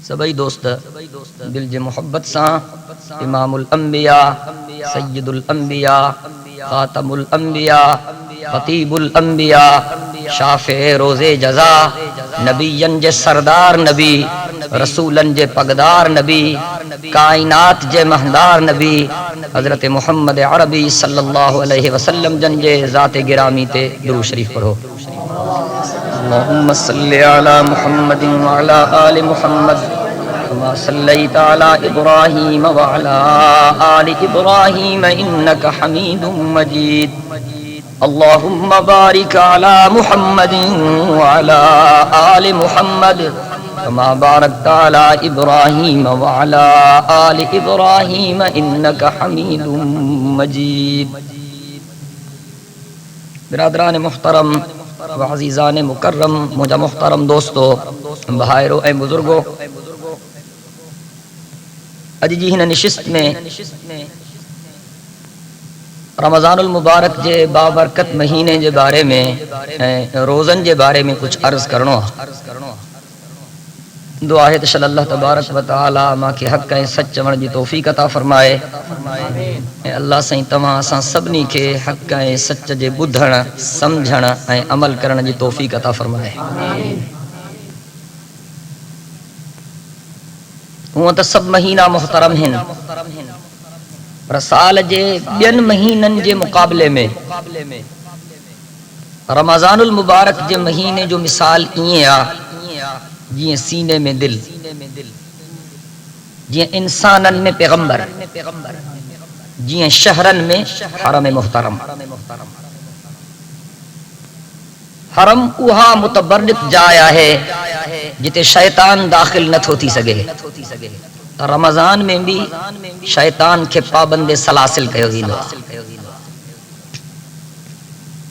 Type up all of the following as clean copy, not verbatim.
سبئی دوست دل جے محبت سان امام الانبیاء سید الانبیاء خاتم الانبیاء خطیب الانبیاء شافع روز جزا نبیین جے سردار نبی رسولن جے پگدار نبی کائنات جے مہندار نبی حضرت محمد عربی صلی اللہ علیہ وسلم جن جے ذات گرامی تے درود شریف پڑھو۔ اللهم صل على محمد وعلى آل محمد كما صليت على إبراهيم وعلى آل إبراهيم إنك حميد مجيد اللهم بارك على محمد وعلى آل محمد كما باركت على إبراهيم وعلى آل إبراهيم إنك حميد مجيد۔ برادران محترم و عزیزان مکرم، مجھا محترم دوستو، بھائیرو اے بزرگو، اج جی ہن نشست میں رمضان المبارک جے بابرکت مہینے جے بارے میں روزن جے بارے میں کچھ عرض کرنو۔ دعا ہے تشل اللہ تبارک و تعالی ماں کے حق کہیں سچ چون جی توفیق عطا فرمائے۔ اے اللہ سائیں تمام اساں سبنی کے حق کہیں سچ جے بدھن سمجھن اے عمل کرن جی توفیق عطا فرمائے۔ ہوں تو سب مہینہ محترم ہیں، پر سال جے بین مہینن جے مقابلے میں رمضان المبارک جے مہینے جو مثال ایئے آ جی سینے میں دل، جی انسانن میں پیغمبر، جی شہرن میں حرم محترم۔ حرم وہاں متبرک جایا ہے جتے شیطان داخل نہ تھوتی سگے۔ رمضان میں بھی شیطان کے پابند سلاسل کہو ویندو،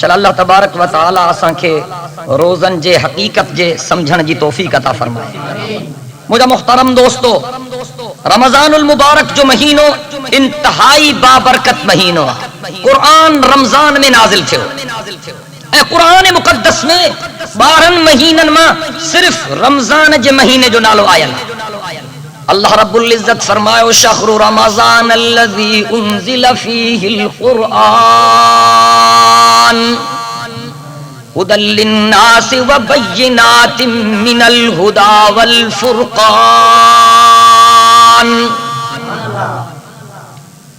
شل اللہ تبارک و تعالی اساں کے روزن جے حقیقت جے سمجھن جی توفیق عطا فرمائے. مجھا محترم دوستو، رمضان المبارک جو مہینو انتہائی بابرکت مہینو، قرآن رمضان میں نازل تھے. اے قرآن مقدس میں 12 مہینن میں صرف رمضان جے مہینے جو نالو آیا. اللہ رب العزت فرمائے شہر رمضان الذی انزل فیہ القرآن هدى للناس وبينات من الهدى والفرقان.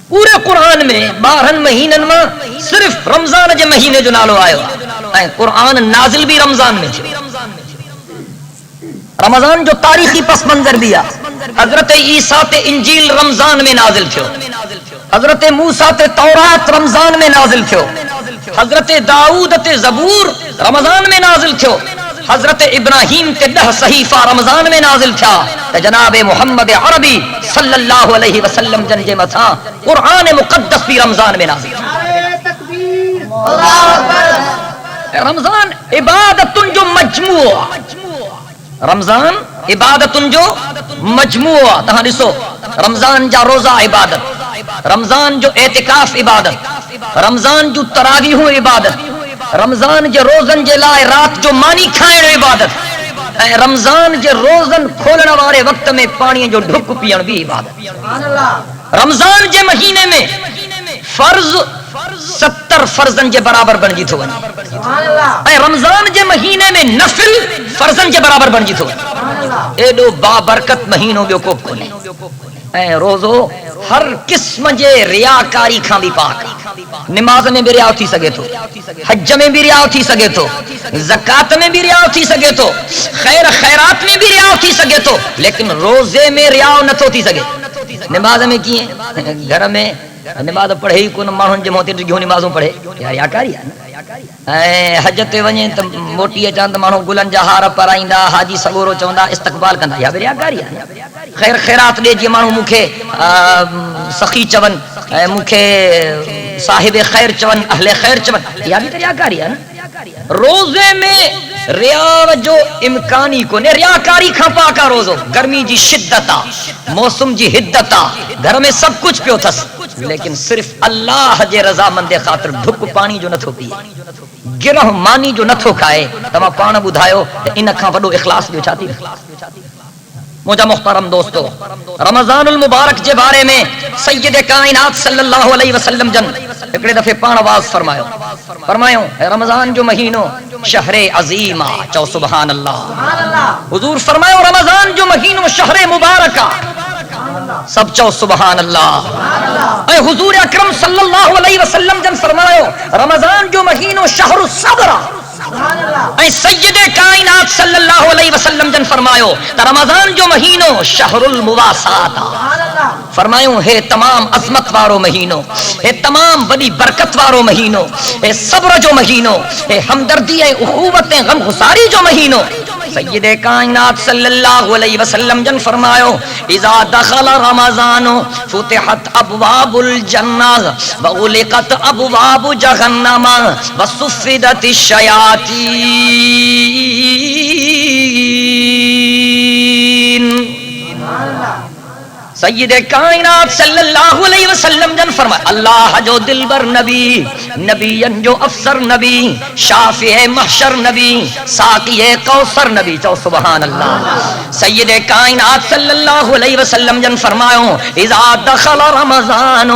پورے قرآن میں 12 مہینن میں صرف رمضان جے مہینے جو نالو آئے قرآن نازل بھی رمضان میں چھے. رمضان جو تاریخی پس منظر دیا، حضرت عیسیٰ تے انجیل رمضان میں نازل تھو، حضرت موسیٰ تے تورات رمضان میں نازل تھو، حضرت داؤد تے زبور رمضان میں نازل تھو، حضرت ابراہیم تے 10 صحیفہ رمضان میں نازل تھا. جناب محمد عربی صلی اللہ علیہ وسلم جن جے متھا قرآن مقدس بھی رمضان میں نازل تھا. رمضان عبادت جو مجموعہ، رمضان عبادت جو مجموعہ. تہاں ڈسو رمضان جا روزہ عبادت، رمضان جو اعتکاف عبادت، رمضان جو تراویح عبادت، رمضان جو روزن جے لائے رات جو مانی کھائن عبادت، رمضان جو روزن کھولنے والے وقت میں پانی جو ڈھک پیئن بھی عبادت. رمضان جے مہینے میں فرض 70 فرضن جے برابر بن جی تھو. رمضان جے مہینے میں نفل فرضن جے برابر بن جی تھو. ایڈو بابرکت مہینوں بیو کو کھولے. روزو ہر قسم جے ریاکاری کھاں بھی پاک. نماز میں بھی ریاو تھی سگے تو، حج میں بھی ریاو تھی سگے تو، زکات میں بھی ریاو تھی سگے تو، خیر خیرات میں بھی ریاو تھی سگے تو، لیکن روزے میں ریاو نہ تھی سگے. نماز میں کیے گھر میں نماز پڑھے ہی کون مانن جے موتے جو نمازوں پڑھے یا ریاکاری ہے. حج تے ونے تے موٹی چاند مانو گلن جا ہار پرائیندا، حاجی سگورو چوندا استقبال کندا یا ریاکاری ہے. خیر خیرات دے جی مانو مکھے سخی چون، مکھے صاحب خیر چون، اہل خیر چون، یا بھی ریاکاری ہے. روزے میں ریاو جو امکانی کو نے ریاکاری کھا پاکا. روزو گرمی جی شدتا، موسم جی حدتا، گھر میں سب کچھ پیو تھس، لیکن صرف اللہ جے رضا مندے خاطر ڈھک پانی جو نہ تھو پیے، گرہ مانی جو نہ تھو کھائے. تما پان بدھایو ان کھا وڈو اخلاص جو چاہتی. مجھا محترم دوستو، رمضان المبارک جے بارے میں سید کائنات صلی اللہ علیہ وسلم جن ایکڑے دفعے پان آواز فرمایو رمضان جو مہینو شہر عظیمہ. چو سبحان اللہ. حضور فرمایو رمضان جو مہینو شہر مبارکہ. سب چو سبحان اللہ. اے حضور اکرم صلی اللہ علیہ وسلم جن فرمایو رمضان جو مہینو شہر الصبر. اے سید کائنات صلی اللہ علیہ وسلم جن فرمایو رمضان جو مہینو شہر المواسات. فرمایو ہے تمام عظمت وارو مہینو، ہے تمام بڑی برکت وارو مہینو، ہے صبر جو مہینو، ہے ہمدردی ہے اخوت غم گساری جو مہینو. سید کائنات صلی اللہ علیہ وسلم جن فرمایو اذا دخل رمضان فتحت ابواب الجنہ وغلقت ابواب جہنم وصفدت الشیاطین. سید کائنات صلی اللہ علیہ وسلم جن فرمائے اللہ جو دلبر نبی، نبیین جو افسر نبی، شافع محشر نبی، ساقی کوثر نبی. چو سبحان اللہ. سید کائنات صلی اللہ علیہ وسلم جن فرماؤ اذا دخل رمضان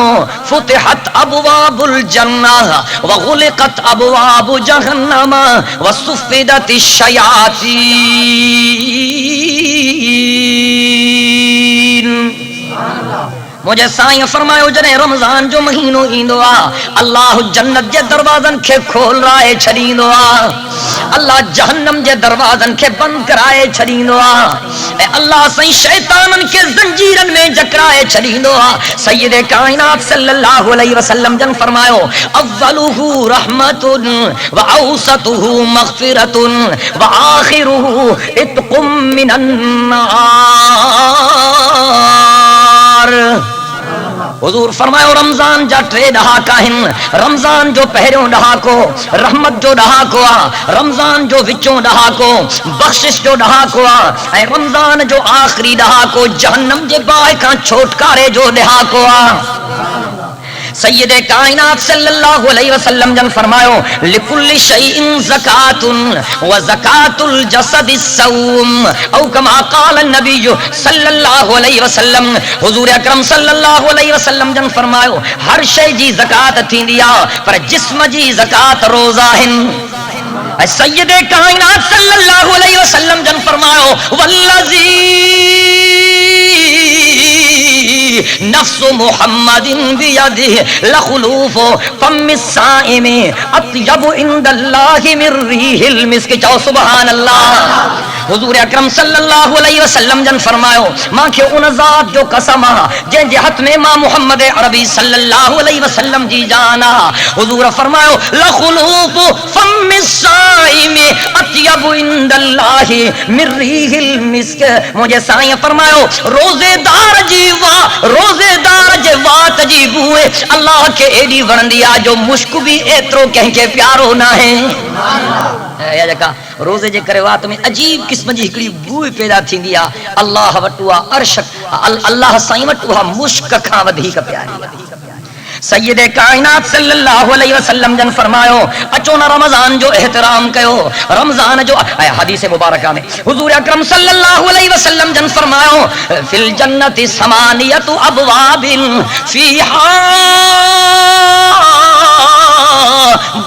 فتحت ابواب الجنہ وغلقت ابواب جہنم وصفدت الشیاطین. مجھے سائیں فرمایو جنے رمضان جو مہینو ایندو آ اللہ جنت جے دروازن کے کھول رائے چھڑیندو آ، اللہ جہنم جے دروازن کے بند کرائے چھڑیندو آ، اے اللہ سائیں شیطانن کے زنجیرن میں جکرائے چھڑیندو آ. سید کائنات صلی اللہ علیہ وسلم جن فرمایو اولہ رحمت واوسطہ مغفرت واخرہ اتق من النار. حضور فرمایا رمضان جا ٹرے ڈہاکا ہن، رمضان جو پہریوں ڈہاکو رحمت جو ڈہاکو آ، رمضان جو وچوں ڈہاکو بخشش جو ڈہاکو آ، اے رمضان جو آخری ڈہاکو جہنم جے باہ کھاں چھوٹکارے جو ڈہاکو آ۔ سید کائنات صلی اللہ علیہ وسلم جن فرماؤ لکل شیء زکات و زکات الجسد الصوم او کما قال النبی صلی اللہ علیہ وسلم، حضور اکرم صلی اللہ علیہ وسلم جن فرماؤ ہر شے جی زکات تھیندی آ پر جسم جی زکات روزہ ہن۔ سید کائنات صلی اللہ علیہ وسلم جن فرماؤ والذی نفس محمد بیدہ لخلوف فم الصائم اطیب عند اللہ من ریح المسک، چاہو سبحان اللہ۔ حضور اکرم صلی اللہ علیہ وسلم جن فرماؤ ماں کے ان ذات جو قسم جن جے ہاتھ میں ماں محمد عربی صلی اللہ علیہ وسلم جی جانا، حضور فرماؤ لخلوف فم الصائم اطیب عند اللہ من ریح المسک، مجھے سائیں فرماؤ روزے دار جی واہ روزے دار جے وات جی بوئے اللہ کے ایڈی ورندیا جو مشک بھی ایترو کہیں کے پیارو نہ ہے۔ یا جکا روزے جے کرے وات میں عجیب قسم جی ہکڑی بوئی پیدا تھیندی آ، اللہ وٹوا عرش اللہ سائیں وٹوا مشک کھاں ودھیک پیاری۔ سید کائنات صلی اللہ علیہ وسلم جن فرماؤ اچو نہ رمضان جو احترام کیو، رمضان جو حدیث مبارکہ میں حضور اکرم صلی اللہ علیہ وسلم جن فرماؤ فی الجنت ثمانیت ابواب فیہا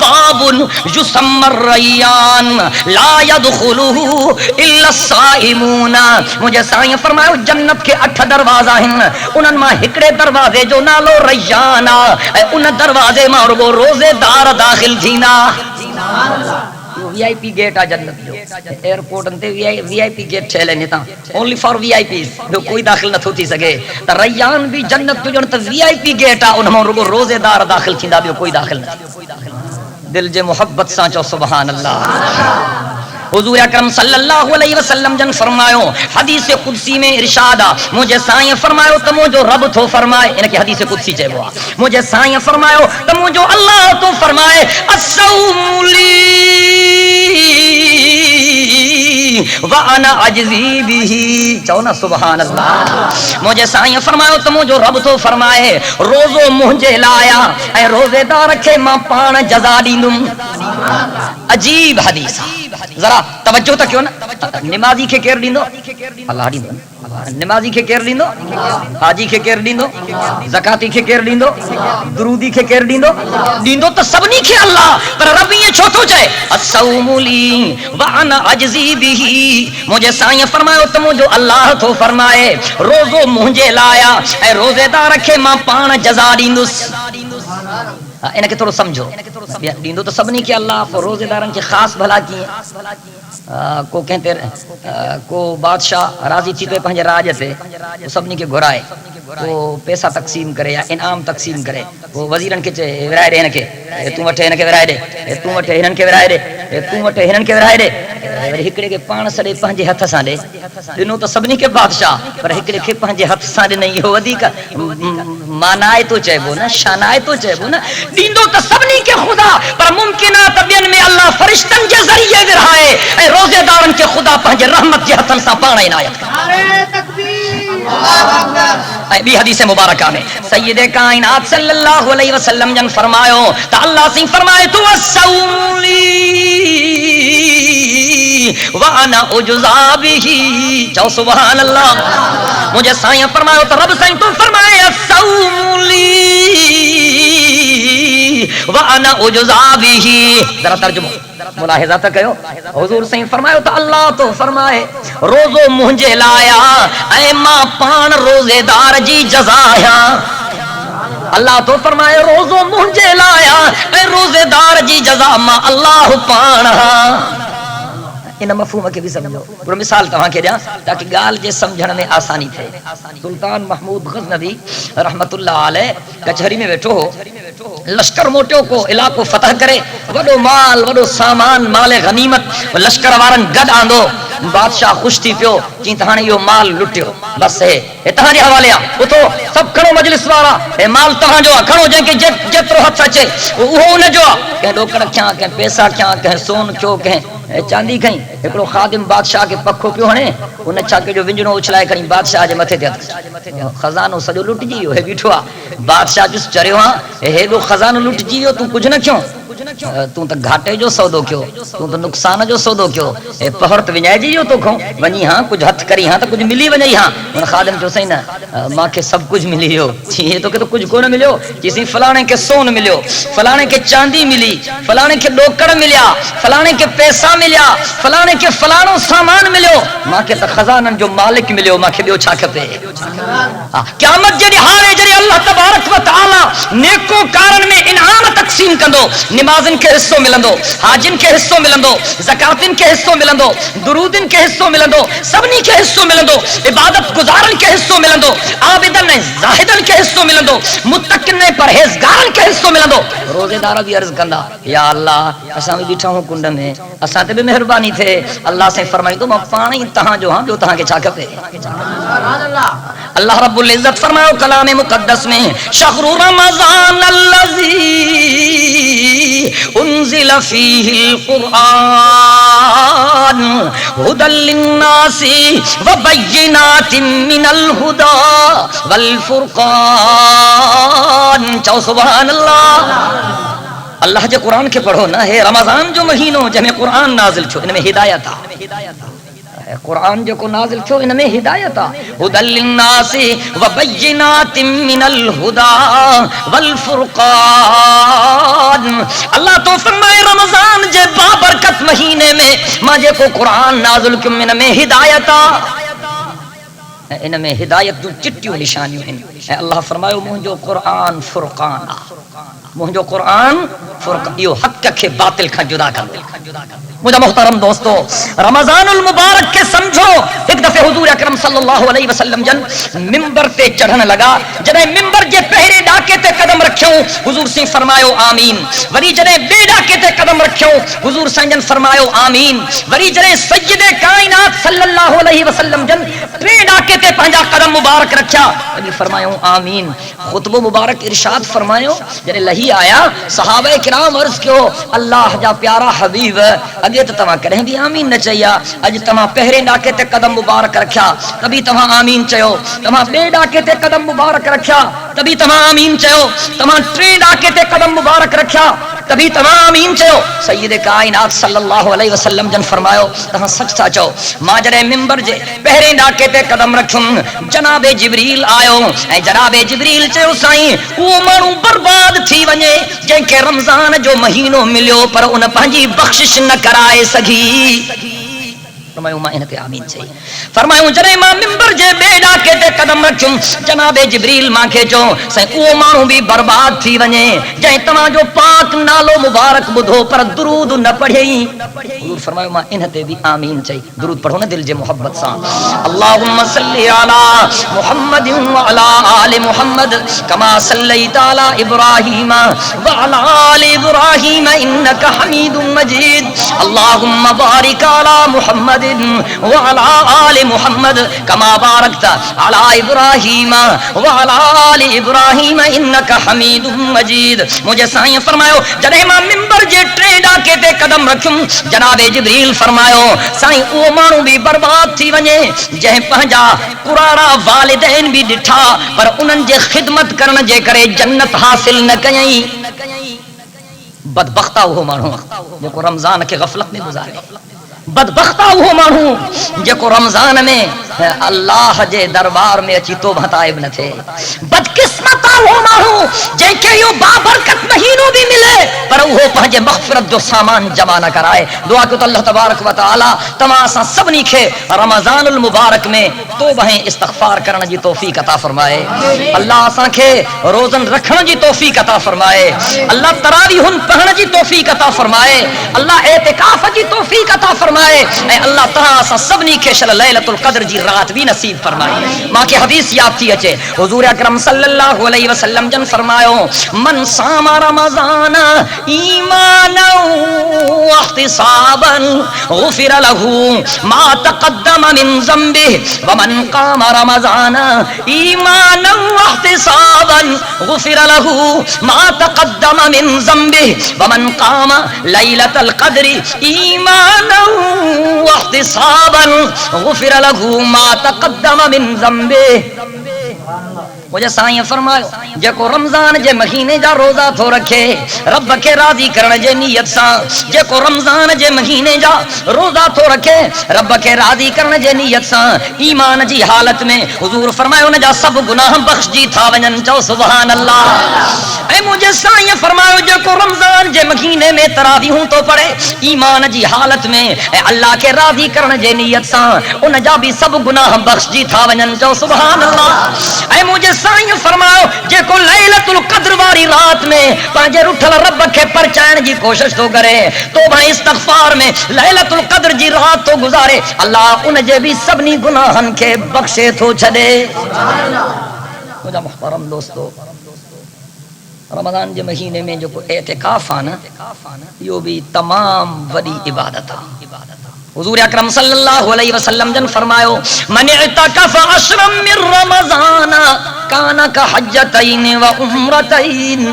باب یسمى الریان لا يدخلہ الا الصائمون، مجھے سائیں فرماؤ جنت کے 8 دروازہ ہیں، انہاں ماں ہکڑے دروازے جو نالو ریان آ، ان دروازے ماں رگو روزے دار داخل تھینا۔ وی آئی پی گیٹ آ جنت جو ایئرپورٹ انتے وی آئی پی گیٹ ٹھیلے نہیں تھا only for V I Ps جو کوئی داخل نہ تھی سکے، تا ریان بھی جنت جو انتے وی آئی پی گیٹ آ انہاں رگو روزے دار داخل تھیندا بھی کوئی داخل نہ دل جے محبت سان چو سبحان اللہ۔ حضور اکرم صلی اللہ علیہ وسلم جن فرماؤ حدیث قدسی میں ارشاد مجھے سائیں فرماؤ تمو جو رب تو فرمائے، ان کی حدیث قدسی چاہے وہ مجھے سائیں فرماؤ تمو جو اللہ تو فرمائے الصوم لی وانا اجزی بھی، چاہو نا سبحان اللہ۔ مجھے سائیں فرماؤ تمو جو رب تو فرمائے روزو مجھے لایا اے روزے دار رکھے ماں پان جزا دیندم۔ عجیب حدیث، ذرا توجہ تک کیوں نا نمازی کے کیر دیندو اللہ دیندو، نمازی کے کیر دیندو، حاجی کے کیر دیندو، زکاتی کے کیر دیندو، درودی کے کیر دیندو دیندو تو سبنی کے اللہ، پر رب یہ چھوٹو جائے الصوم لی وانا اجزی بھی، مجھے سائیں فرماؤ تمو جو اللہ تو فرمائے روزو مجھے لایا اے روزے دار رکھے ماں پان جزا دیندس۔ انہیں کہ تھوڑا سمجھو دیندو تو سبنی کے اللہ، روزے دارن کے خاص بھلا کیے کو کہتے کو بادشاہ راضی تھی تو پہنجے راج تے سبنی کے گھرائے وہ پیسہ تقسیم کرے یا انعام تقسیم کرے، وہ وزیرن کے ورائے دے، ان کے توں وٹھے ان کے ورائے دے، توں وٹھے ہنن کے ورائے دے، توں وٹھے ہنن کے ورائے دے، ہکڑے کے پان سڑے پنجے ہتھ سان دے دنوں تو سبنی کے بادشاہ پر ہکڑے کے پنجے ہتھ سان دے نہیں ہو ودیک مانائے تو چاہبو نا شانائے تو چاہبو نا دیندو تو سبنی کے خدا، پر ممکنات بین میں اللہ فرشتن کے ذریعے ورہائے اے روزے دارن کے خدا پنجے رحمت کے ہتھن سا پانا عنایت اے بھی حدیث مبارکہ میں سید کائنات صلی اللہ علیہ وسلم جن فرماؤ تا اللہ سے فرمائے تو الصوم لی وانا اجزا بھی، چاہو سبحان اللہ۔ مجھے سائیں فرماؤ تو رب سائیں تو فرمائے الصوم لی وانا اجزا بھی، ذرا ترجمہ ملاحظہ تک کہو حضور سائیں فرماؤ تو اللہ تو فرمائے روزو مجھے لایا اے ماں پان روزے دار جی جزایا، اللہ تو فرمائے روزو مجھے لایا اے روزے دار جی جزا ماں اللہ پانا۔ ان مفہوم کے بھی سمجھو پر مثال تمہاں کے دیا تاکہ گال جے سمجھن میں آسانی تھے سلطان محمود غزنوی رحمت اللہ علیہ کچہری میں بیٹھو ہو لشکر موٹیوں کو علاقوں فتح کرے وڈو مال وڈو سامان مال غنیمت لشکر وارن گڈ آندو بادشاہ خوش تھی پیو چین تہانے یہ مال لٹیو بس ہے تہاں جے حوالے اٹھو سب کھڑو مجلس وارا اے مال تہاں جو کھڑو جن کے جترو ہتھ اچے وہ نہ جو کہ ڈوکڑ کھاں کہ پیسہ کھاں کہ سون کھو کہ چاندی کھیں ایکڑو خادم بادشاہ کے پکھو پیو ہنے ان چھا کے جو ونجنو اچھلائے کھیں بادشاہ جے متھے تے خزانو سجو لٹ جیو ہے بیٹھو بادشاہ جس چریو ہاں ہے دو خزانو لٹ جیو تو کچھ نہ کیوں تو گھاٹے جو سودو کیو تو نقصان جو سودو کیو اے پہر تے ونجائے جیو تو کھو ونی ہاں کچھ ہتھ کری ہاں تو کچھ ملی ونجائی ہاں ان خادم جو سہی نا ماں کے سب کچھ ملی ہو یہ تو کہ تو کچھ کو نہ ملیو کسی فلانے کے سون ملیو فلانے کے چاندی ملی فلانے کے ڈوکڑ ملیا فلانے کے پیسہ ملیا فلانے کے فلانو سامان ملیو ماں کے تو خزانن جو مالک ملیو ماں کے بیو چھا کھپے قیامت جڑی حالے جڑی اللہ تبارک و تعالی نیکو کارن میں انعام تقسیم کندو نمازن کے حصوں ملندو حاجن کے حصوں ملندو زکاتن کے حصوں ملندو درودن کے حصوں ملندو سبنی کے حصوں ملندو عبادت گزارن کے حصوں ملندو عابدن زاہدن کے حصوں ملندو متقن پرہیزگارن کے حصوں ملندو روزے دار بھی عرض کندا یا اللہ اساں بھی بیٹھا ہوں کنڈ میں اساں تے بھی مہربانی تھے اللہ سے فرمائی تو میں پانی تہاں جو ہاں جو تہاں کے چھا کھپے اللہ رب العزت فرمایا کلام مقدس میں شہر رمضان الذی انزل فیہ القرآن ہدی للناس وبینات من الہدی والفرقان چاہو سبحان اللہ اللہ جے قرآن کے پڑھو نا ہے رمضان جو مہینوں جن میں قرآن نازل چھو ان میں ہدایت قرآن جو کو نازل چھو ان میں ہدایت ہدی للناس وبینات من الہدی والفرقان اللہ تو فرمائے رمضان جے بابرکت مہینے میں ماں جے کو قرآن نازل کیوں ان میں ہدایت ان میں ہدایت جو چٹیوں نشانیوں ہیں اللہ فرمائے مجھو قرآن فرقان مجھو قرآن فرقان یہ حق کے باطل کا جدا کر مجھے محترم دوستو رمضان المبارک کے سمجھو ایک دفعہ حضور اکرم صلی اللہ علیہ وسلم جن ممبر تے چڑھن لگا جنہیں ممبر جے پہرے ڈاکے تے قدم رکھیوں حضور سے فرمایو آمین وری جنہیں بے ڈاکے تے قدم رکھیوں حضور سے جن فرمایو آمین وری جنہیں سید کائنات صلی اللہ علیہ وسلم جن پہ ڈاکے تے پہنجا قدم مبارک رکھیا وری فرمایو آمین خطبہ مبارک ارشاد فرمایو جنہیں لہی آیا صحابہ کرام عرض کیو اللہ جا پیارا حبیب اگے تو تمہاں کریں بھی آمین نہ چاہیا اج تمہاں پہرے ڈاکے تے قدم مبارک رکھیا تبھی تمہاں آمین چاہو تمہاں بے ڈاکے تے قدم مبارک رکھیا تبھی تمہاں آمین چاہو تمہاں ٹرے ڈاکے تے قدم مبارک رکھیا تبھی تمہاں آمین چاہو سید کائنات صلی اللہ علیہ وسلم جن فرمایو تہاں سچ سا چاہو ماں جڑے ممبر جے پہرے ڈاکے تے قدم رکھن جناب جبریل آیو اے جناب جبریل چاہو سائیں وہ مانو برباد تھی ونجے جن کے رمضان جو مہینوں ملیو پر ان پنجی بخشش نہ کرائے سگھی فرمایو ماں انتے آمین چاہیے فرمایو جنہیں ماں ممبر جے بے ڈاکے تے قدم رکھوں جناب جبریل ماں کے چو سائیں او مانو بھی برباد تھی ونجے جائیں تمہاں جو پاک نالو مبارک بدھو پر درود نہ پڑھیں حضور فرمایو ماں انتے بھی آمین چاہیے درود پڑھو نا دل جے محبت سان اللہم صلی علی محمد وعلا آل محمد کما صلیت علی ابراہیم وعلا آل ابراہیم انکا حمید مجید اللہم بارک علی محمد وعلى آل محمد كما باركت على إبراهيم وعلى آل إبراهيم إنك حميد مجيد مجھے سائیں فرمایو جنہیں ماں ممبر جے ٹریڈا کے تے قدم رکھوں جناب جبریل فرمایو سائیں او مانو بھی برباد تھی ونجے جہیں پہنجا قرارا والدین بھی ڈٹھا پر انن جے خدمت کرن جے کرے جنت حاصل نہ کئیں بدبختہ وہ مانو جو کو رمضان کے غفلت میں گزارے بدبختہ وہ مانو جے کو رمضان میں اللہ جے دربار میں اچی توبہ طائب نہ تھے بدقسمت ہو ماہوں جے کہ یو بابرکت مہینوں بھی ملے پر وہ پہنچے مغفرت جو سامان جمع نہ کرائے دعا کہ اللہ تبارک و تعالی تماسا سب نیکھے رمضان المبارک میں توبہیں استغفار کرنے جی توفیق عطا فرمائے اللہ اساں کے روزن رکھنے جی توفیق عطا فرمائے اللہ تراویح پڑھنے جی توفیق عطا فرمائے اللہ اعتکاف جی توفیق عطا فرمائے اے اللہ تعالی اساں سب نیکھے شل لیلۃ القدر جی رات بھی نصیب فرمائے ماں کی حدیث یاد تھی اچے حضور اکرم صلی اللہ علیہ وسلم جن فرمایو من صام رمضان ایمانا واحتسابا غفر له ما تقدم من ذنبه ومن قام رمضان ایمانا واحتسابا غفر له ما تقدم من ذنبه ومن قام لیلۃ القدر ایمانا واحتسابا غفر له ما تقدم من ذنبه مجھے سائیں فرماؤ جے کو رمضان جے مہینے جا روزہ تھو رکھے رب کے راضی کرنے جے نیت سا جے کو رمضان جے مہینے جا روزہ تھو رکھے رب کے راضی کرنے جے نیت سا ایمان جی حالت میں حضور فرمایا ان جا سب گناہ بخش جی تھا ونجن چو سبحان اللہ اے مجھے سائیں فرماؤ جے کو رمضان جے مہینے میں تراویحوں تو پڑے ایمان جی حالت میں اے اللہ کے راضی کرنے جے نیت سا ان جا بھی سب گناہ بخش جی تھا ونجن چو سبحان اللہ اے مجھے سائیں فرماؤ جے کو لیلۃ القدر واری رات میں پانجے رٹھل رب کے پرچائن جی کوشش تو کرے تو بھائی استغفار میں لیلۃ القدر جی رات تو گزارے اللہ ان جے بھی سبنی گناہن کے بخشے تو چھڑے مجھا محترم دوستو رمضان جے مہینے میں جو اعتکاف آنا یہ بھی تمام بڑی عبادت حضور اکرم صلی اللہ علیہ وسلم جن فرمایو من اعتکف عشرا من رمضان کان کحجتین و عمرتین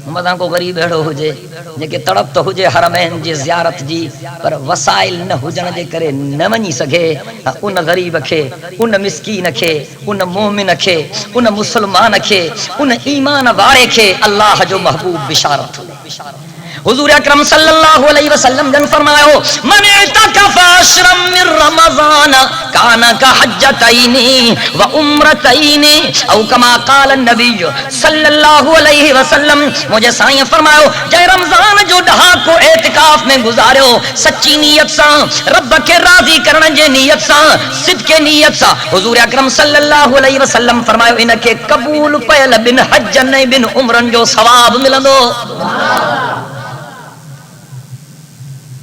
رمضان کو غریب اڑو ہوجے جے تڑپ تو ہوجے حرمین جی زیارت جی پر وسائل نہ ہوجن جے کرے نہ ونی سگے ان غریب کھے ان مسکین کھے ان مومن کھے ان مسلمان کھے ان ایمان وارے کھے اللہ جو محبوب بشارت حضور اکرم صلی اللہ علیہ وسلم جن فرمایا من اعتکف عشرا من رمضان کان کحجتین و عمرتین او کما قال النبی صلی اللہ علیہ وسلم مجھے سائیں فرمایا جے رمضان جو ڈھا کو اعتکاف میں گزارو سچی نیت سا رب کے راضی کرنے جے نیت سا صدق کے نیت سا حضور اکرم صلی اللہ علیہ وسلم فرمایا ان کے قبول پہل بن حجن بن عمرن جو ثواب ملندو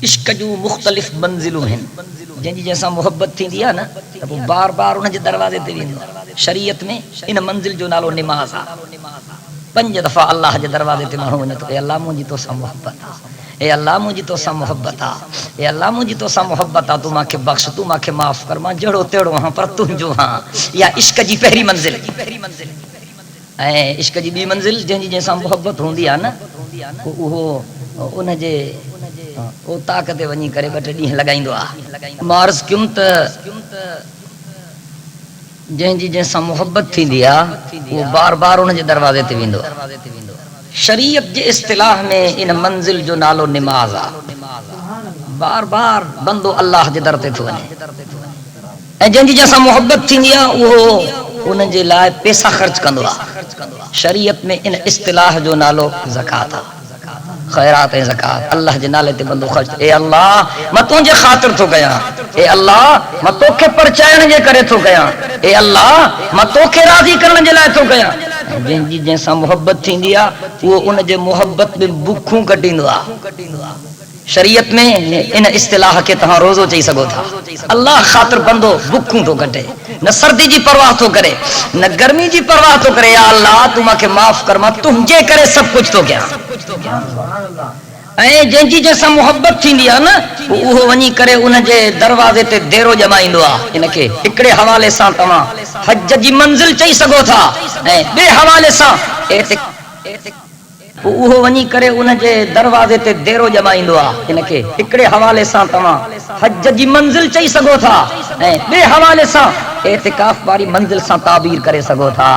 عشق جو مختلف منزلوں ہیں جن جی جیسا محبت تھی دیا نا وہ بار بار انہیں جی دروازے تے ویندو شریعت میں ان منزل جو نالو نماز آ 5 دفعہ اللہ جے دروازے تے مانو ونجو اے اللہ مجھے تو سا محبت آ اے اللہ مجھے تو سا محبت آ اے اللہ مجھے تو سا محبت آ تو ماں کے بخش تو ماں کے معاف کر ماں جڑو تیڑو ہاں پر تم جو ہاں یا عشق جی پہری منزل اے عشق جی بی منزل جن جی جیسا محبت ہوندی آ نا وہ ان جے او طاقت ونی کرے بٹ ڈی لگائیندو آ مارز کیوں ت جن جی جیسا محبت تھی دیا وہ بار بار ان جے دروازے تے ویندو شریعت جے اصطلاح میں ان منزل جو نالو نماز آ بار بار بندو اللہ جے درتے تو اے جن جی جیسا محبت تھی دیا وہ ان جے لائے پیسہ خرچ کندو آ شریعت میں ان اصطلاح جو نالو زکات آ خیرات زکات اللہ جے نالے تے بندو خرچ اے اللہ میں تجھے خاطر تو گیا اے اللہ میں تو کے پرچائن جے کرے تو گیا اے اللہ میں تو کے راضی کرنے جے لائے تو گیا جن جی جیسا محبت تھیندیا وہ ان جے محبت میں بکھوں کٹیندو آ شریعت میں ان اصطلاح کے تہاں روزو چاہی سگو تھا اللہ خاطر بندو بکھوں تو کٹے نہ سردی جی پرواہ تو کرے نہ گرمی جی پرواہ تو کرے یا اللہ تو ماں کے معاف کر ماں تم جے کرے سب کچھ تو کیا اے جن جی جیسا محبت تھیندیا نا وہ ونی کرے ان جے دروازے تے دیرو جمائیندو آ ان کے اکڑے حوالے سان تمام حج جی منزل چاہی سگو تھا اے بے حوالے سان وہ ونی کرے ان جے دروازے تے دیرو جمائیندو آ ان کے اکڑے حوالے سان تمام حج جی منزل چاہی سگو تھا بے حوالے سان اعتکاف باری منزل سان تعبیر کرے سگو تھا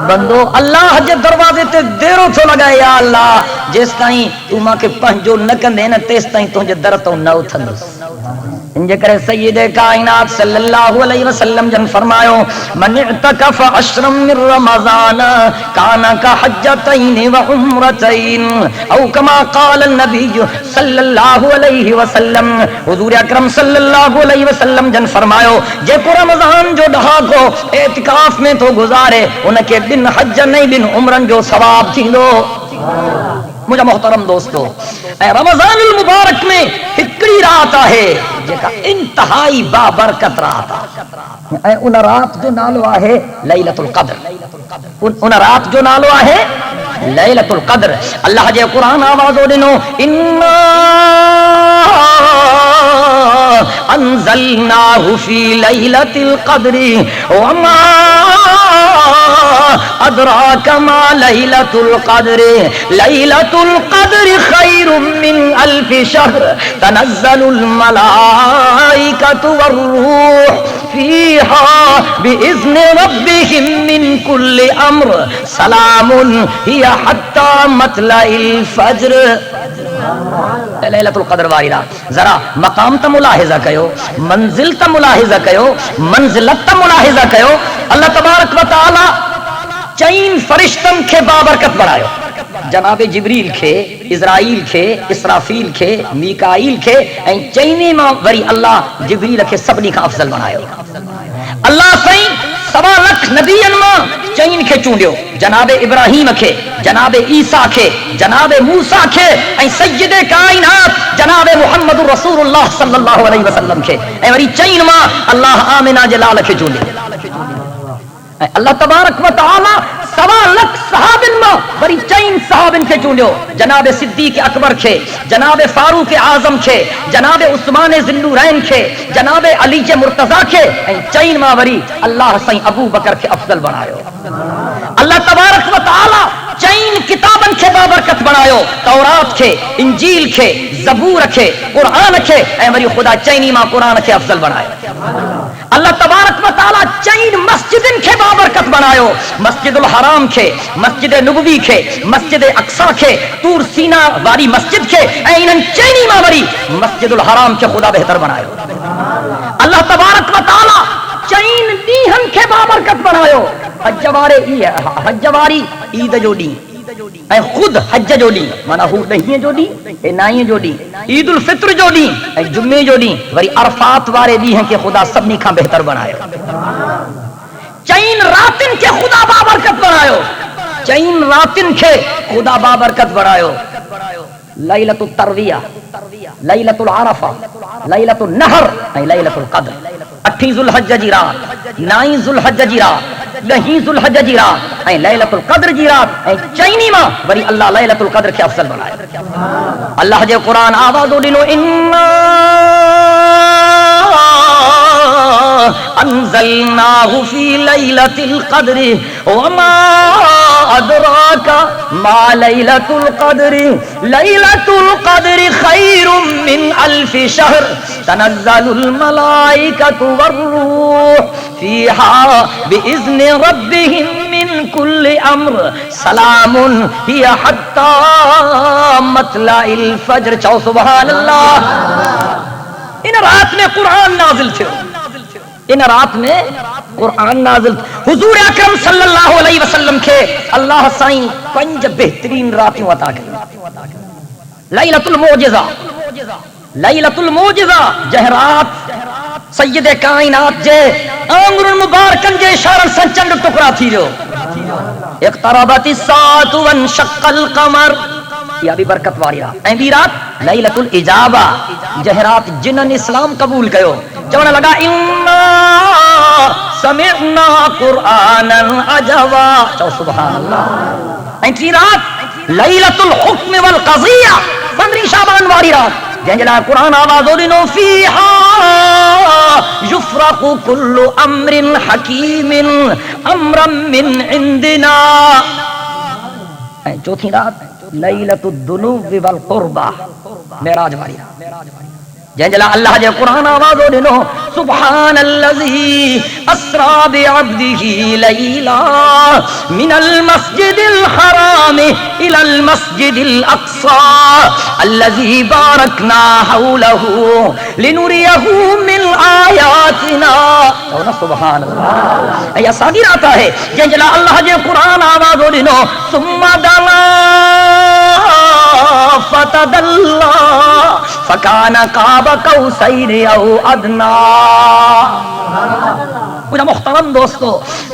بندو اللہ جے دروازے تے دیرو تھو لگائے یا اللہ جس تائیں تو ماں کے پنجو نہ کندے نا تیس تائیں تجھے در تو نہ اٹھندس ان جے کرے سید کائنات صلی اللہ علیہ وسلم جن فرمایا من اعتکف عشرا من رمضان کان کحجتین وعمرتین او کما قال النبی صلی اللہ علیہ وسلم حضور اکرم صلی اللہ علیہ وسلم جن فرمایا جے کو رمضان جو ڈھا کو اعتکاف میں تو گزارے ان کے بن حج نہیں بن عمرن جو ثواب تھیندو مجھے محترم دوستو اے رمضان المبارک میں ہکڑی رات ہے جیکا انتہائی بابرکت رات اے ان رات جو نالو ہے لیلۃ القدر ان رات جو نالو ہے لیلۃ القدر اللہ جے قرآن آوازو ڈنو انا انزلناہ فی لیلۃ القدر وما ادراک ما لیلۃ القدر لیلۃ القدر خیر من الف شہر تنزل الملائکۃ والروح فیہا بإذن ربہم من کل امر سلام ہی حتی مطلع الفجر لیلۃ القدر واری رات ذرا مقام تا ملاحظہ کیو منزل تا ملاحظہ کیو منزلت تا ملاحظہ کیو اللہ تبارک و تعالی چین فرشتن کے بابرکت بنایو جناب جبریل کے اسرائیل کے اسرافیل کے میکائیل کے چینی ماں وری اللہ جبریل کے سبنی کا افضل بنایو اللہ سائیں سوا لکھ نبیین ماں چین کے چونڈیو جناب ابراہیم کے جناب عیسیٰ کے جناب موسیٰ کے سید کائنات جناب محمد رسول اللہ صلی اللہ علیہ وسلم کے وری چین ماں اللہ آمنہ جلال کے چونڈیو اللہ تبارک و تعالی سوا لکھ صحابن ماں بری چین صحابن کے چونڈیو جناب صدیق اکبر کے جناب فاروق اعظم کے جناب عثمان ذوالنورین کے جناب علی مرتضی کے چین ماں بری اللہ سائیں ابو بکر کے افضل بنایو اللہ تبارک و تعالی چین کتابن کے بابرکت بنایو تورات کے انجیل کے زبور کے قرآن کے اے مری خدا چینی ماں قرآن کے افضل بنایو اللہ تبارک و تعالی چین مسجدن کے بابرکت بنایو مسجد الحرام کے مسجد نبوی کے مسجد اقصی کے طور سینا واری مسجد کے اینن چینی ماں وری مسجد الحرام کے خدا بہتر بنایو اللہ تبارک و تعالی چین دیہن کے بابرکت بنایو حجواری عید جو ڈی اے خود حج جو ڈی مانا ہو نہیں جو ڈی اے نائیں جو ڈی عید الفطر جو ڈی اے جمعے جو ڈی وری عرفات وارے دی ہیں کہ خدا سبنی کھا بہتر بنایو چین راتن کے خدا بابرکت بنایو چین راتن کے خدا بابرکت بنایو لیلۃ الترویہ لیلۃ العرفہ لیلۃ النحر لیلۃ القدر 8 ذوالحجہ جی رات 9 ذوالحجہ جی رات 10 ذوالحجہ جی رات لیلۃ القدر جی رات چینی ماں وری اللہ لیلۃ القدر کے افضل بنائے اللہ جے قرآن آواز ڈنو انا انزلناہ فی لیلۃ القدر وما ادراک ما لیلۃ القدر لیلۃ القدر خیر من الف شہر تنزل الملائکۃ والروح فیہا بإذن ربہم من کل امر سلام ہی حتی مطلع الفجر چاو سبحان اللہ ان رات میں قرآن نازل تھے ان رات میں قرآن نازل حضور اکرم صلی اللہ علیہ وسلم کے اللہ سائیں 5 بہترین راتیں عطا کی لیلۃ المعجزہ لیلۃ المعجزہ جہرات سید کائنات جے آنگرن مبارکن جے اشارن سن چند ٹکرا تھی جو اقتربت الساعۃ وانشق القمر یہ بھی برکت واری رات این بھی رات لیلۃ الاجابہ جہرات جنن اسلام قبول کیو چونا لگا انا سمعنا قرآنا عجبا چو سبحان اللہ این بھی رات لیلۃ الحکم والقضیہ 15 شعبان واری رات جنجلا قرآن آواز دینو فیہا یفرق کل امر حکیم امرا من عندنا چوتھی رات لیلۃ الدنو والقربہ معراج واری جنجلا اللہ جے قرآن آواز ڈنو سبحان الذی اسرا بعبده لیلا من المسجد الحرام الى المسجد الاقصى الذي باركنا حوله لنريه من آیاتنا. سبحان اللہ یا صادر آتا ہے جنجلا اللہ جے قرآن آواز ڈنو ثم دنا فتدلّا فکان قاب قوسین او ادنا. مجھے محترم دوستو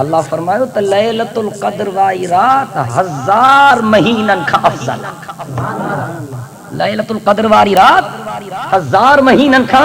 اللہ فرمایو ت لیلۃ القدر وائی رات 1000 مہینن کا افضل. لیلۃ القدر والی رات 1000 مہینن کا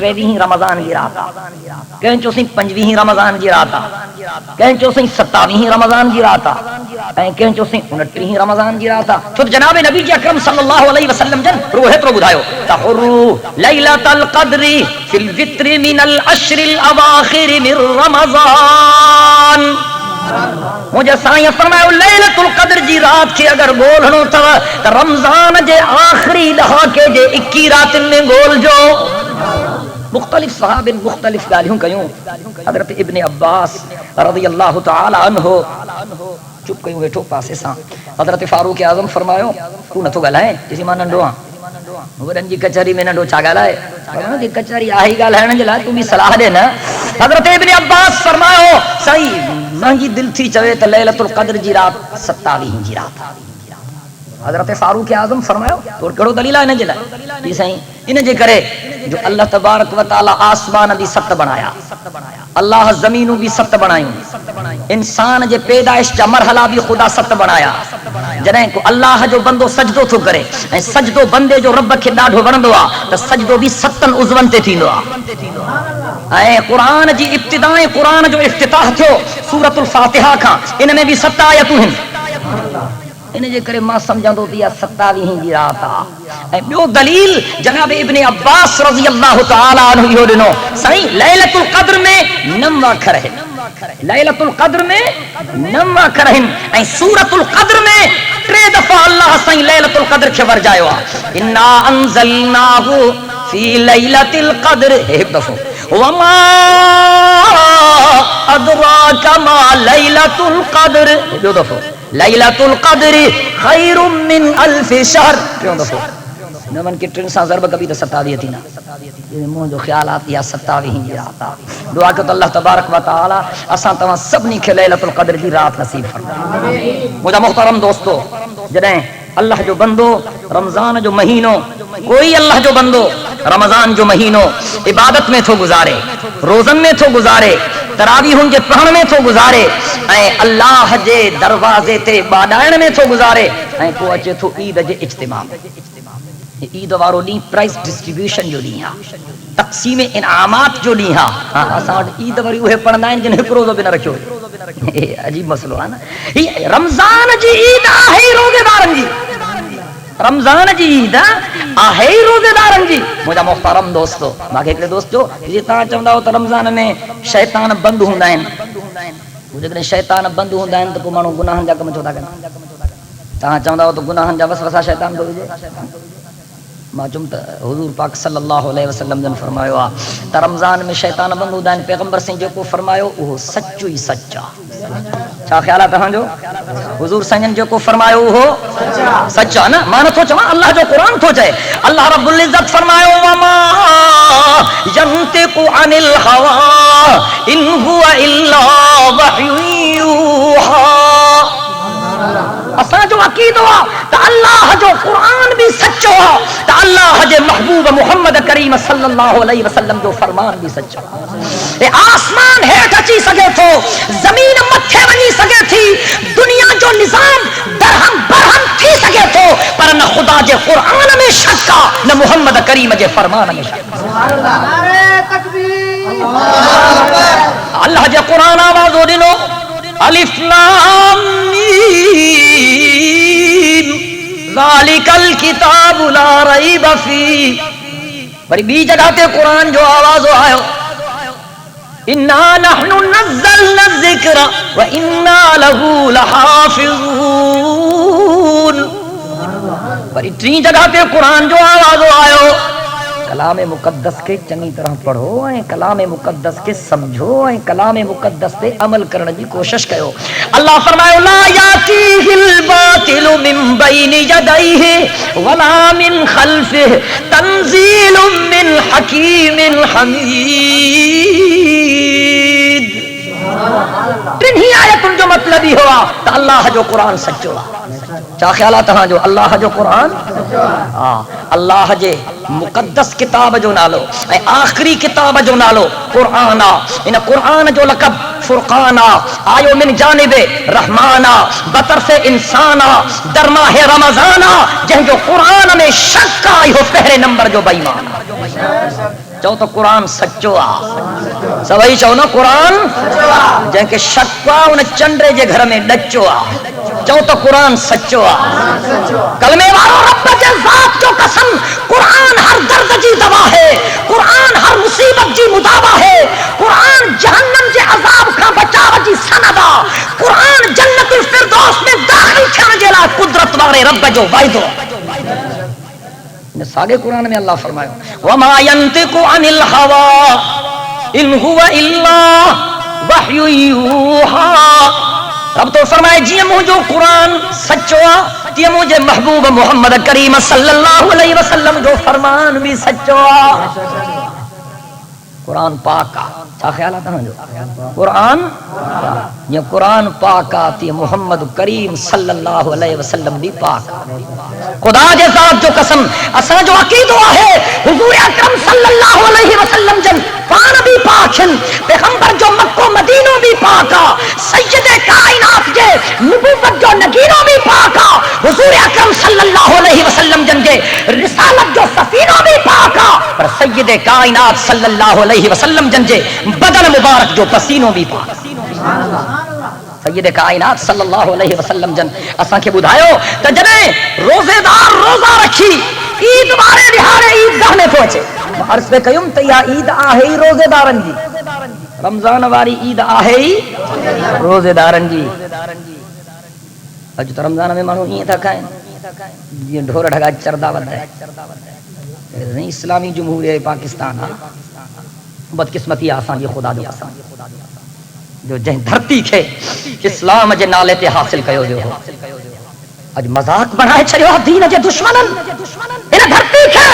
23 رمضان جی رات کہیں چوسیں 25 رمضان جی رات کہیں چوسیں 27 رمضان جی رات کہیں چوسیں 29 رمضان جی رات تو جناب نبی جی اکرم صلی اللہ علیہ وسلم جن روح تو بدھاؤ تحرو لیلۃ القدر فی الوتر من العشر الاواخر من رمضان مجھے سائیں فرمایا لیلۃ القدر جی رات کے اگر گولھنو تو رمضان جے آخری دہاکے جے 21 راتن میں گول جو مختلف صحابن مختلف گالیوں کیوں حضرت ابن عباس رضی اللہ تعالی عنہ چپ کیوں بیٹھو پاسے ساں حضرت فاروق اعظم فرماયો تو نہ تو گلائے اسی مان ننڈو ہاں ورن جی کچہری میں ننڈو چا گلائے جی کچہری آہی گالائن جے لائے تو بھی صلاح دے نا حضرت ابن عباس فرماયો صحیح مانگی دل تھی چوے تو لیلۃ القدر جی رات 27 جی رات حضرت فاروق اعظم فرماયો تو کڑو دلیل ہے نہ جلا جی صحیح ان جے کرے جو اللہ تبارک و تعالی آسمان بھی ست بنایا اللہ زمینوں بھی ست بنائیں انسان جے پیدائش جا مرحلہ بھی خدا ست بنایا جنہیں کو اللہ جو بندو سجدو تو کرے سجدو بندے جو رب کے ڈاڈھو بندو تو سجدو بھی ستن عضون تے تھیندو اے قرآن جی ابتدائیں قرآن جو افتتاح تھو سورۃ الفاتحہ کھا ان میں بھی 7 آیتوں ہیں ان جے کرے ماں سمجھندو دیا 27 جی رات اے بیو دلیل جناب ابن عباس رضی اللہ تعالی عنہ یہ دنو صحیح لیلۃ القدر میں نموا کھرے لیلۃ القدر میں نموا کھرے اے سورۃ القدر میں 3 دفعہ اللہ صحیح لیلۃ القدر کے ور جایو انا انزلناہ فی لیلۃ القدر ایک دفعہ وما ادراک ما لیلۃ القدر دو دفعہ لیلۃ القدر خیر من الف شہر کیوں دفعہ نمن کی ٹرن سا ضرب کبھی تو 27 تھی نا منہ جو خیالات یا 27 ہی آتا دعا کہ اللہ تبارک و تعالی اساں تمام سبنی کے لیلۃ القدر کی رات نصیب فرمائے مجھا محترم دوستو جنہیں اللہ جو بندو رمضان جو مہینوں کوئی اللہ جو بندو رمضان جو مہینوں عبادت میں تھو گزارے روزن میں تھو گزارے تراویح ہن جے پڑھن میں تھو گزارے اے اللہ جے دروازے تے باڈائن میں تھو گزارے اے کو اچے تھو عید جے اجتماع عید وارو ڈی پرائز ڈسٹریبیوشن جو ڈی ہاں تقسیم انعامات جو ڈی ہاں اساں عید وری اوہ پڑھندا ہیں جن ہک روزو بنا رکھو عجیب مسئلہ ہے نا رمضان جی عید آہی روزے دارن جی رمضان جی عید آہی روزے دارن جی مجھا محترم دوستو باقی ایک دوستو جی تاں چوندا ہو تو رمضان میں شیطان بند ہوندا ہیں جے شیطان بند ہوندا ہیں تو کو مانو گناہن جا کم چودا کنا تاں چوندا ہو تو گناہن جا وسوسہ شیطان دو جے معجم حضور پاک صلی اللہ علیہ وسلم نے فرمایا تا رمضان میں شیطان بند ہوندا ہیں پیغمبر سے جو کو فرمایا وہ سچو ہی سچا کیا خیال ہے جو حضور سنجن جو کو فرمایا وہ سچا نا مانو تو چوا اللہ جو قرآن تو چاہے اللہ رب العزت فرمایا وما ينطق عن الهوى ان هو الا وحی یوحى اساں جو عقید ہوا تا اللہ جو قرآن بھی سچا ہوا تا اللہ جو محبوب محمد کریم صلی اللہ علیہ وسلم جو فرمان بھی سچا اے آسمان ہیٹھ اچی سگے تھو زمین متھے ونی سگے تھی دنیا جو نظام درہم برہم تھی سگے تھو پر نہ خدا جے قرآن میں شک کا نہ محمد کریم جے فرمان میں شک اللہ جے قرآن آوازو دنو الف لام میم ذالک الکتاب لا ریب فی بڑی بی جگہ تے قرآن جو آواز آئے انا نحن نزلنا الذکر و انا له لحافظون بڑی 3 جگہ تے قرآن جو آواز آئے کلام مقدس کے چنگی طرح پڑھو اے کلام مقدس کے سمجھو اے کلام مقدس پہ عمل کرنے کی کوشش کرو اللہ فرمائے لا یاتیہ الباطل من بین یدیہ ولا من خلفہ تنزیل من حکیم حمید تنہی آیت جو مطلب ہی ہوا تو اللہ جو قرآن سچو کیا خیالات ہاں جو اللہ جو قرآن اللہ جے مقدس کتاب جو نالو اے آخری کتاب جو نالو قرآن ان قرآن جو لقب فرقانا آیو من جانب رحمانا بطرف انسانا در ماہ رمضانا جن جو قرآن میں شک کا آئی ہو پہلے نمبر جو بائیمان چو تو قرآن سچو آ سبھی چو نا قرآن جن کے شکوا ان چنڈے جے گھر میں ڈچو آ چو تو قرآن سچو آ کلمے وارو رب جے ذات جو قسم قرآن ہر درد جی دوا ہے قرآن ہر مصیبت جی مداوا ہے قرآن جہنم جے عذاب کا بچاو جی سندا قرآن جنت الفردوس میں داخل تھن جلا قدرت وارے رب جو وعدو ساگے قرآن میں اللہ فرمایا وما ينطق عن الهوى ان هو الا وحی یوحى رب تو فرمائے جی مجھو قرآن سچو تی مجھے محبوب محمد کریم صلی اللہ علیہ وسلم جو فرمان بھی سچو قرآن پاک کا خیال آتا ہے جو قرآن یہ قرآن پاک آتی محمد کریم صلی اللہ علیہ وسلم بھی پاک خدا کے ذات جو قسم اسا جو عقیدہ ہے حضور اکرم صلی اللہ علیہ وسلم جن پان بھی پاک ہیں پیغمبر جو مکہ مدینہ بھی پاکا سید کائنات جے نبوت جو نگینہ بھی پاکا حضور اکرم صلی اللہ علیہ وسلم جن کے رسالت جو سفینہ بھی پاکا پر سید کائنات صلی اللہ علیہ وسلم جن کے بدن مبارک جو پسینوں بھی پاک سید کائنات صلی اللہ علیہ وسلم جن اساں کے بدھایو تے جنے روزے دار روزہ رکھی عید بارے بہارے عید گاہ میں پہنچے عرض پہ کیوں تے یا عید آہے ہی روزے دارن جی رمضان واری عید آہے ہی روزے دارن جی اج تو رمضان میں مانو یہ تھا کھائیں یہ ڈھور ڈھگا چردا ود ہے نہیں اسلامی جمہوریہ پاکستان بدقسمتی آسان یہ خدا دے آسان جو جن دھرتی کے اسلام جے نالے تے حاصل کیو جو ہو اج مذاق بنائے چھڑیو دین جے دشمنن ان دھرتی کے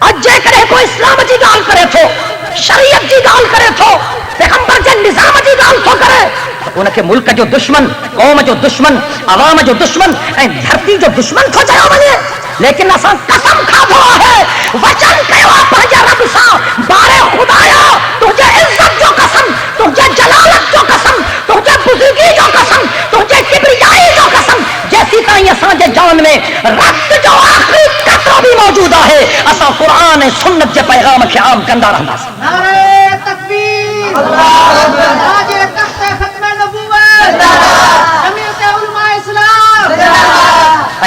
اج جے کرے کوئی اسلام جی گال کرے تھو شریعت جی گال کرے تھو پیغمبر جے نظام جی گال تھو کرے ان کے ملک جو دشمن قوم جو دشمن عوام جو دشمن دھرتی جو دشمن تھو جاؤ بنے لیکن اساں قسم کھادو ہے وچن کیو پنجا رب سا بارے خدایا تجھے عزت جو قسم تجھے جلالت جو قسم تجھے بزرگی جو قسم تجھے کبریائی جو قسم جیسی طرح اساں جے جان میں رکت جو آخری قطرہ بھی موجود ہے اساں قرآن سنت جے پیغام کے عام کندا رہندا نعرہ تکبیر اللہ اکبر تاج تخت ختم نبوت جمعیت علماء اسلام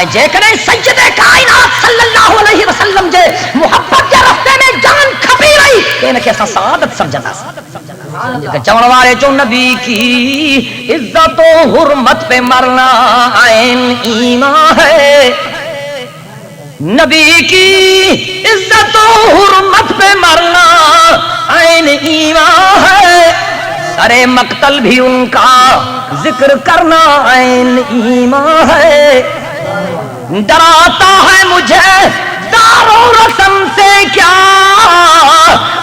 جے کرے سید کائنات صلی اللہ علیہ وسلم جے محبت کے راستے میں جان کھپی رہی ان کے سعادت سمجھنا چون والے جو نبی کی عزت و حرمت پہ مرنا عین ایمان ہے نبی کی عزت و حرمت پہ مرنا عین ایمان ہے سرے مقتل بھی ان کا ذکر کرنا عین ایمان ہے ڈراتا ہے مجھے دار و رسم سے کیا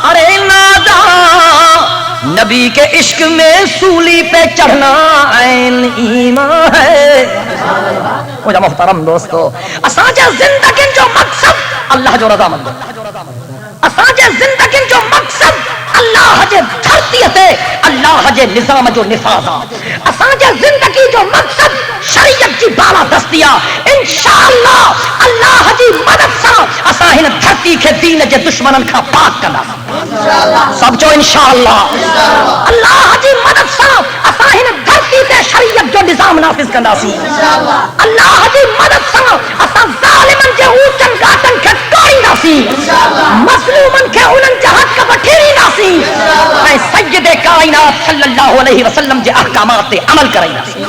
ارے نادا نبی کے عشق میں سولی پہ چڑھنا عین ایمان ہے مجھے محترم دوستو اساں زندگی جو مقصد اللہ جو رضا مند اساں زندگی جو مقصد اللہ جے دھرتی تے اللہ جے نظام جو نفاذا اساں زندگی جو مقصد شریعت کی بالا دستیا انشاءاللہ اللہ جی مدد سا اساں ہن دھرتی کے دین جے دشمنن کا پاک کرنا سب جو انشاءاللہ اللہ جی مدد سا اساں ہن دھرتی تے شریعت جو نظام نافذ کرنا سی اللہ جی مدد سا اساں ظالمن کے اوچن گاٹن کے کوئی نہ سی مظلومن کے انن جہاد کا بٹھیری نہ سی اے سید کائنات صلی اللہ علیہ وسلم جے احکامات تے عمل کرئی نہ سی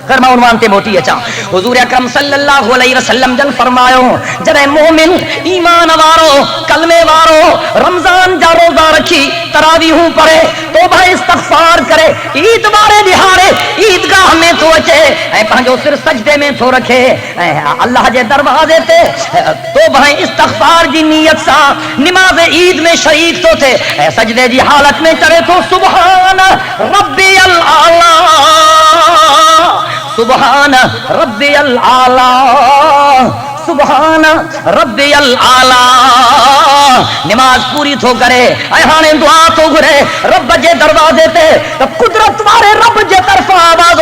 کرما عنوان تے موٹی اچا حضور اکرم صلی اللہ علیہ وسلم جن فرمایو جڑے مومن ایمان وارو کلمے وارو رمضان جا روزہ رکھی تراویح پڑھے توبہ استغفار کرے عید بارے دہاڑے عیدگاہ میں تو اچے اے پنجو سر سجدے میں تو رکھے اللہ جے دروازے تے توبہ استغفار دی نیت سا نماز عید میں شریک تو تھے سجدے دی حالت میں چڑھے تو سبحان ربی الاعلی سبحان ربی الاعلی سبحان ربی الاعلی نماز پوری تو کرے ایہانے دعا تو گرے رب جے دروازے تے قدرت وارے رب جے طرف آواز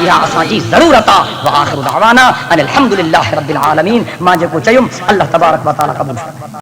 یا اساجی ضرورتا واخر دعوانا ان الحمدللہ رب العالمین. ماجے کو چیم اللہ تبارک و تعالی قبول